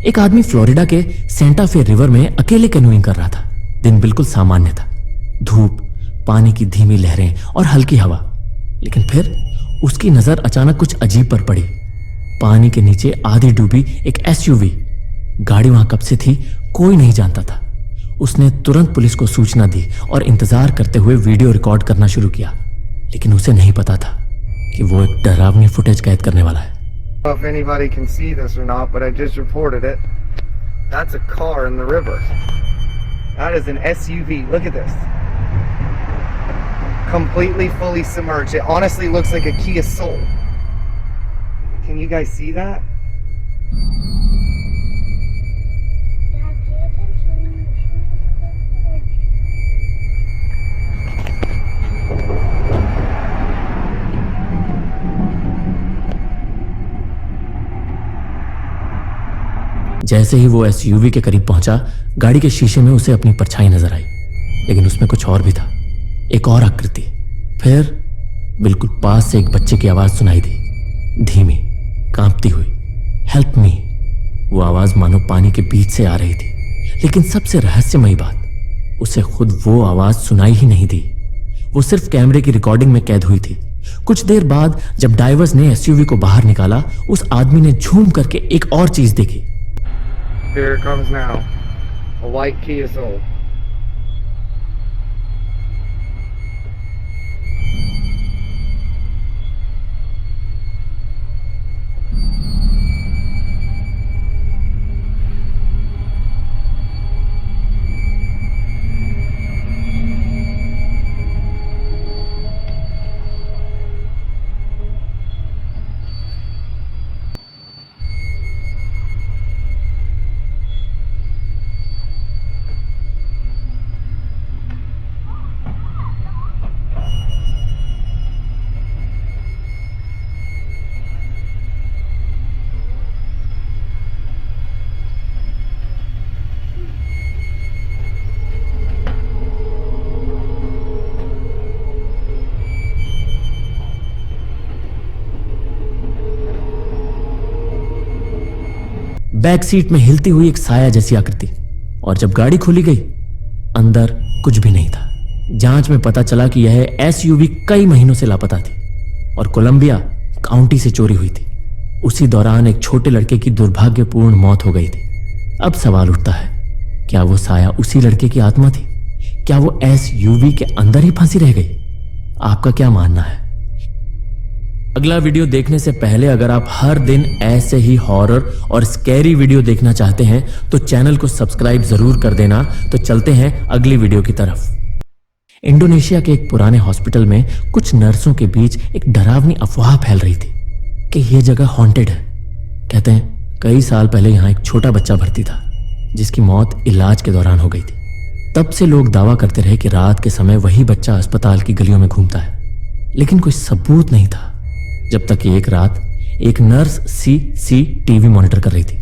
एक आदमी फ्लोरिडा के सेंटा फे रिवर में अकेले कैनोइंग कर रहा था। दिन बिल्कुल सामान्य था, धूप, पानी की धीमी लहरें और हल्की हवा। लेकिन फिर उसकी नजर अचानक कुछ अजीब पर पड़ी। पानी के नीचे आधी डूबी एक एसयूवी। गाड़ी वहां कब से थी कोई नहीं जानता था। उसने तुरंत पुलिस को सूचना दी और इंतजार करते हुए वीडियो रिकॉर्ड करना शुरू किया। लेकिन उसे नहीं पता था कि वो एक डरावनी फुटेज कैद करने वाला है। If anybody can see this or not, but I just reported it. That's a car in the river. That is an SUV. Look at this. Completely fully submerged. It honestly looks like a Kia Soul. Can you guys see that? जैसे ही वो SUV के करीब पहुंचा, गाड़ी के शीशे में उसे अपनी परछाई नजर आई। लेकिन उसमें कुछ और भी था, एक और आकृति। फिर बिल्कुल पास से एक बच्चे की आवाज सुनाई दी, धीमी, कांपती हुई, हेल्प मी। वो आवाज मानो पानी के बीच से आ रही थी। लेकिन सबसे रहस्यमयी बात, उसे खुद वो आवाज सुनाई ही नहीं दी। वो सिर्फ कैमरे की रिकॉर्डिंग में कैद हुई थी। कुछ देर बाद जब डाइवर्स ने एसयूवी को बाहर निकाला, उस आदमी ने झूम करके एक और चीज देखी। Here it comes now. A white Kia Soul. Back seat में हिलती हुई एक साया जैसी आकृति। और जब गाड़ी खोली गई, अंदर कुछ भी नहीं था। जांच में पता चला कि यह एसयूवी कई महीनों से लापता थी और कोलंबिया काउंटी से चोरी हुई थी। उसी दौरान एक छोटे लड़के की दुर्भाग्यपूर्ण मौत हो गई थी। अब सवाल उठता है, क्या वो साया उसी लड़के की आत्मा थी? क्या वो एसयूवी के अंदर ही फंसी रह गई? आपका क्या मानना है? अगला वीडियो देखने से पहले अगर आप हर दिन ऐसे ही हॉरर और स्कैरी वीडियो देखना चाहते हैं तो चैनल को सब्सक्राइब जरूर कर देना। तो चलते हैं अगली वीडियो की तरफ। इंडोनेशिया के एक पुराने हॉस्पिटल में कुछ नर्सों के बीच एक डरावनी अफवाह फैल रही थी कि यह जगह हॉन्टेड है। कहते हैं कई साल पहले यहां एक छोटा बच्चा भर्ती था जिसकी मौत इलाज के दौरान हो गई थी। तब से लोग दावा करते रहे कि रात के समय वही बच्चा अस्पताल की गलियों में घूमता है, लेकिन कोई सबूत नहीं था। जब तक कि एक रात एक नर्स सीसीटीवी मॉनिटर कर रही थी।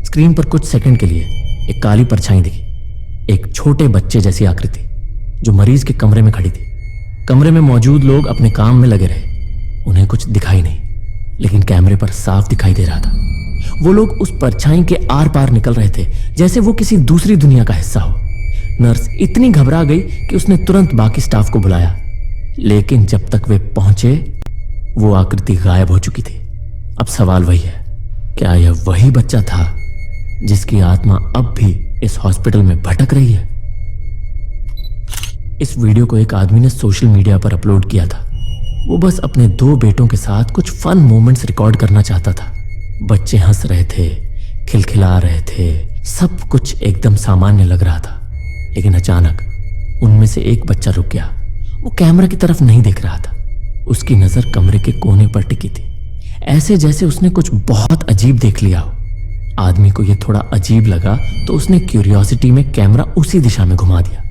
स्क्रीन पर कुछ सेकंड के लिए एक काली परछाई दिखी, एक छोटे बच्चे जैसी आकृति जो मरीज के कमरे में खड़ी थी। कमरे में मौजूद लोग अपने काम में लगे रहे। उन्हें कुछ दिखाई नहीं, लेकिन कैमरे पर साफ दिखाई दे रहा था। वो लोग उस परछाई के आर पार निकल रहे थे जैसे वो किसी दूसरी दुनिया का हिस्सा हो। नर्स इतनी घबरा गई कि उसने तुरंत बाकी स्टाफ को बुलाया, लेकिन जब तक वे पहुंचे वो आकृति गायब हो चुकी थी। अब सवाल वही है, क्या यह वही बच्चा था जिसकी आत्मा अब भी इस हॉस्पिटल में भटक रही है? इस वीडियो को एक आदमी ने सोशल मीडिया पर अपलोड किया था। वो बस अपने 2 बेटों के साथ कुछ फन मोमेंट्स रिकॉर्ड करना चाहता था। बच्चे हंस रहे थे, खिलखिला रहे थे, सब कुछ एकदम सामान्य लग रहा था। लेकिन अचानक उनमें से एक बच्चा रुक गया। वो कैमरा की तरफ नहीं देख रहा था, उसकी नजर कमरे के कोने पर टिकी थी, ऐसे जैसे उसने कुछ बहुत अजीब देख लिया हो। आदमी को यह थोड़ा अजीब लगा तो उसने क्यूरियोसिटी में कैमरा उसी दिशा में घुमा दिया।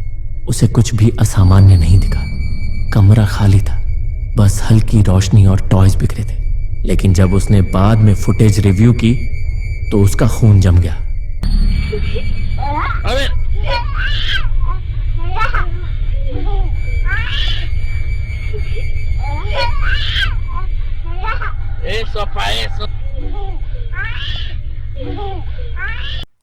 उसे कुछ भी असामान्य नहीं दिखा। कमरा खाली था, बस हल्की रोशनी और टॉयज बिखरे थे। लेकिन जब उसने बाद में फुटेज रिव्यू की तो उसका खून जम गया। अबे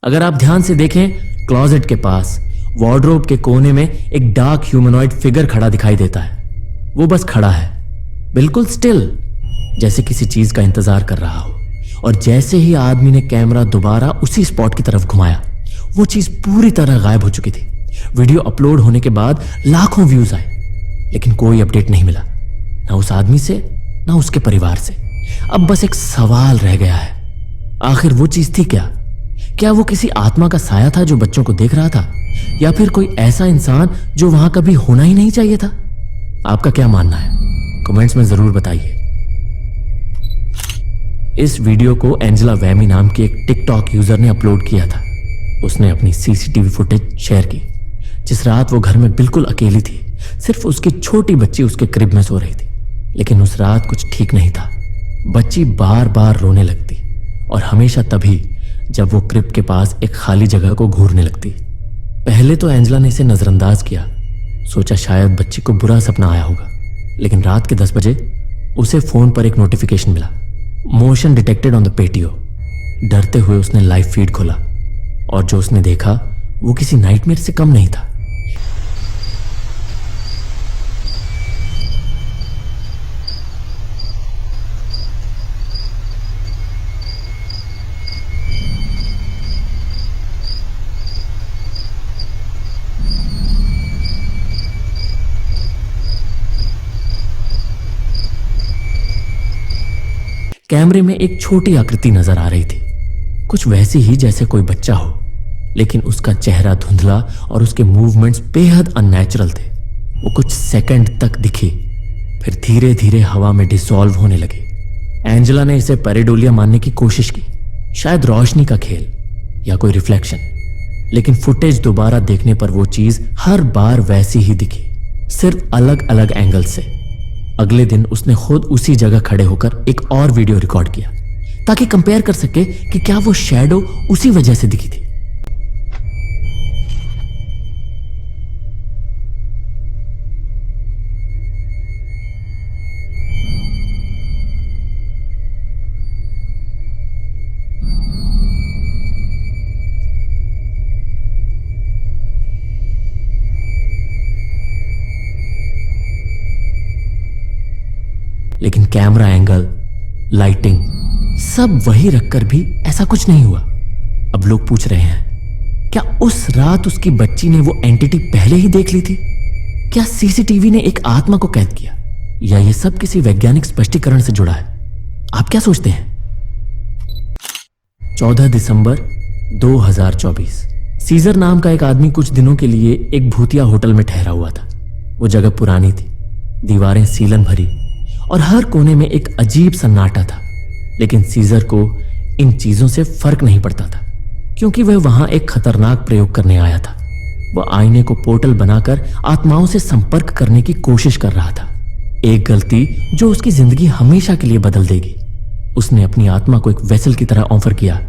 अगर आप ध्यान से देखें, क्लोजेट के पास वार्डरोब के कोने में एक डार्क ह्यूमनॉइड फिगर खड़ा दिखाई देता है। वो बस खड़ा है, बिल्कुल स्टिल, जैसे किसी चीज का इंतजार कर रहा हो। और जैसे ही आदमी ने कैमरा दोबारा उसी स्पॉट की तरफ घुमाया, वो चीज पूरी तरह गायब हो चुकी थी। वीडियो अपलोड होने के बाद लाखों व्यूज आए, लेकिन कोई अपडेट नहीं मिला, ना उस आदमी से ना उसके परिवार से। अब बस एक सवाल रह गया है, आखिर वो चीज थी क्या? क्या वो किसी आत्मा का साया था जो बच्चों को देख रहा था, या फिर कोई ऐसा इंसान जो वहां कभी होना ही नहीं चाहिए था? आपका क्या मानना है? कमेंट्स में जरूर बताइए। इस वीडियो को एंजेला वैमी नाम की एक टिकटॉक यूजर ने अपलोड किया था। उसने अपनी सीसीटीवी फुटेज शेयर की, जिस रात वो घर में बिल्कुल अकेली थी। सिर्फ उसकी छोटी बच्ची उसके क्रिब में सो रही थी। लेकिन उस रात कुछ ठीक नहीं था। बच्ची बार बार रोने लगती, और हमेशा तभी जब वो क्रिब के पास एक खाली जगह को घूरने लगती। पहले तो एंजेला ने इसे नजरअंदाज किया, सोचा शायद बच्ची को बुरा सपना आया होगा। लेकिन रात के 10 बजे उसे फोन पर एक नोटिफिकेशन मिला, मोशन डिटेक्टेड ऑन द पेटियो। डरते हुए उसने लाइव फीड खोला, और जो उसने देखा वो किसी नाइटमेयर से कम नहीं था। कैमरे में एक छोटी आकृति नजर आ रही थी, कुछ वैसी ही जैसे कोई बच्चा हो, लेकिन उसका चेहरा धुंधला और उसके मूवमेंट्स बेहद अननेचुरल थे। वो कुछ सेकंड तक दिखी, फिर धीरे धीरे हवा में डिसॉल्व होने लगी। एंजेला ने इसे पेरेडोलिया मानने की कोशिश की, शायद रोशनी का खेल या कोई रिफ्लेक्शन। लेकिन फुटेज दोबारा देखने पर वो चीज हर बार वैसी ही दिखी, सिर्फ अलग अलग एंगल से। अगले दिन उसने खुद उसी जगह खड़े होकर एक और वीडियो रिकॉर्ड किया, ताकि कंपेयर कर सके कि क्या वो शैडो उसी वजह से दिखी थी। लेकिन कैमरा एंगल, लाइटिंग सब वही रखकर भी ऐसा कुछ नहीं हुआ। अब लोग पूछ रहे हैं, क्या उस रात उसकी बच्ची ने वो एंटिटी पहले ही देख ली थी? क्या सीसीटीवी ने एक आत्मा को कैद किया, या ये सब किसी वैज्ञानिक स्पष्टीकरण से जुड़ा है? आप क्या सोचते हैं? 14 दिसंबर 2024, सीजर नाम का एक आदमी कुछ दिनों के लिए एक भूतिया होटल में ठहरा हुआ था। वो जगह पुरानी थी, दीवारें सीलन भरी, और हर कोने में एक अजीब सन्नाटा था। लेकिन सीजर को इन चीजों से फर्क नहीं पड़ता था, क्योंकि वह वहां एक खतरनाक प्रयोग करने आया था। वह आईने को पोर्टल बनाकर आत्माओं से संपर्क करने की कोशिश कर रहा था, एक गलती जो उसकी जिंदगी हमेशा के लिए बदल देगी। उसने अपनी आत्मा को एक वेसल की तरह ऑफर किया,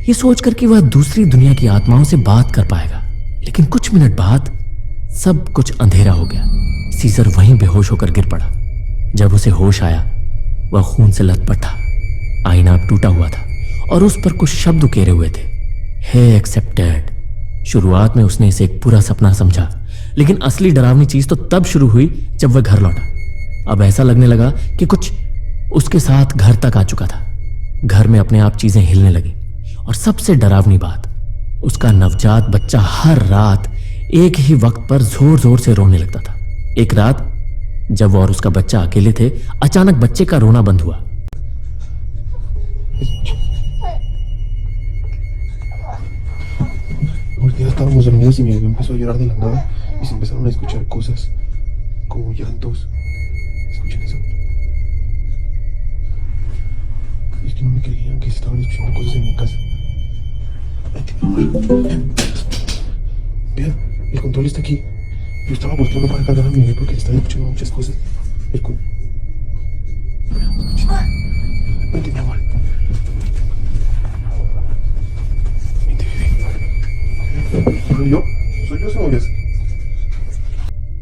ये सोचकर कि वह दूसरी दुनिया की आत्माओं से बात कर पाएगा। लेकिन कुछ मिनट बाद सब कुछ अंधेरा हो गया। सीजर वहीं बेहोश होकर गिर पड़ा। जब उसे होश आया, वह खून से लथपथ था। आईना अब टूटा हुआ था और उस पर कुछ शब्द उकेरे हुए थे, हे एक्सेप्टेड। शुरुआत में उसने इसे एक पूरा सपना समझा, लेकिन असली डरावनी चीज तो तब शुरू हुई जब वह घर लौटा। अब ऐसा लगने लगा कि कुछ उसके साथ घर तक आ चुका था। घर में अपने आप चीजें हिलने लगी, और सबसे डरावनी बात, उसका नवजात बच्चा हर रात एक ही वक्त पर जोर जोर से रोने लगता था। एक रात जब वो और उसका बच्चा अकेले थे, अचानक बच्चे का रोना बंद हुआ। Ya estábamos dormidos y mi bebé empezó a llorar de la nada y se empezaron a escuchar cosas como llantos. ¿Escuchan eso? Es que no me creían que se estaban escuchando cosas en mi casa. Ay, qué mamá. Vean, el control está aquí. Yo estaba buscando para cargar a mi bebé porque estaba escuchando muchas cosas. Vente, mi amor. Vente, bebé. ¿Soy yo? ¿Soy yo, समझ गया?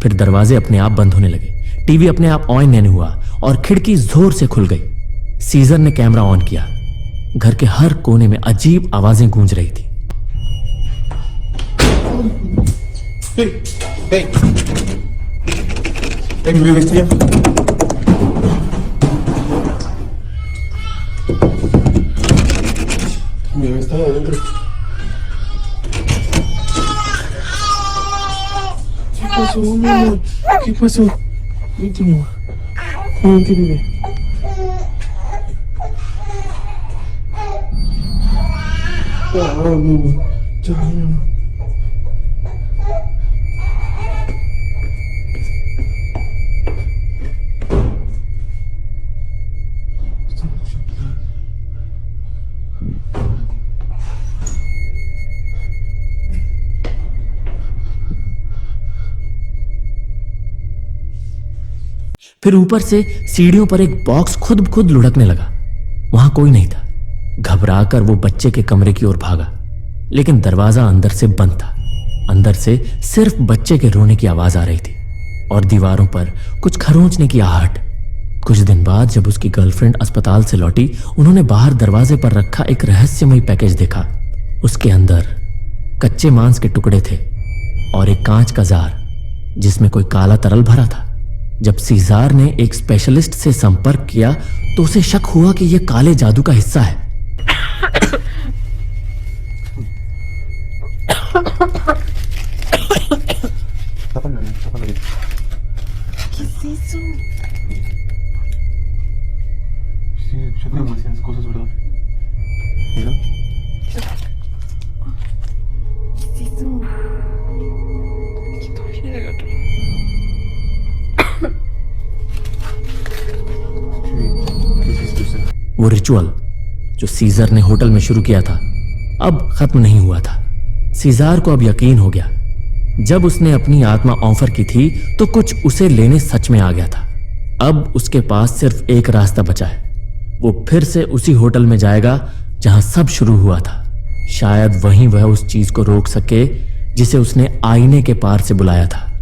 फिर दरवाजे अपने आप बंद होने लगे, TV अपने आप ऑन नहीं हुआ और खिड़की जोर से खुल गई। सीजर ने कैमरा ऑन किया। घर के हर कोने में अजीब आवाजें गूंज रही थी। Hey, hey. Hey, mi bebé está allá. Mi bebé está allá adentro. ¿Qué pasó, mi amor? ¿Qué pasó? Vente, mi amor. Vente, bebé. mi amor. Ya, mi amor. फिर ऊपर से सीढ़ियों पर एक बॉक्स खुद ब खुद लुढ़कने लगा। वहां कोई नहीं था। घबराकर वो बच्चे के कमरे की ओर भागा, लेकिन दरवाजा अंदर से बंद था। अंदर से सिर्फ बच्चे के रोने की आवाज आ रही थी और दीवारों पर कुछ खरोंचने की आहट। कुछ दिन बाद जब उसकी गर्लफ्रेंड अस्पताल से लौटी, उन्होंने बाहर दरवाजे पर रखा एक रहस्यमयी पैकेज देखा। उसके अंदर कच्चे मांस के टुकड़े थे और एक कांच का जार जिसमें कोई काला तरल भरा था। जब सीजार ने एक स्पेशलिस्ट से संपर्क किया तो उसे शक हुआ कि यह काले जादू का हिस्सा है। ¿Qué es eso? Sí, escuchando demasiadas cosas, ¿verdad? Mira. ¿Qué es eso? ¿Quién viene el gato? वो रिचुअल जो सीजर ने होटल में शुरू किया था अब खत्म नहीं हुआ था। सीजार को अब यकीन हो गया। जब उसने अपनी आत्मा ऑफर की थी तो कुछ उसे लेने सच में आ गया था। अब उसके पास सिर्फ एक रास्ता बचा है। वो फिर से उसी होटल में जाएगा जहां सब शुरू हुआ था। शायद वहीं वह उस चीज को रोक सके जिसे उसने आईने के पार से बुलाया था।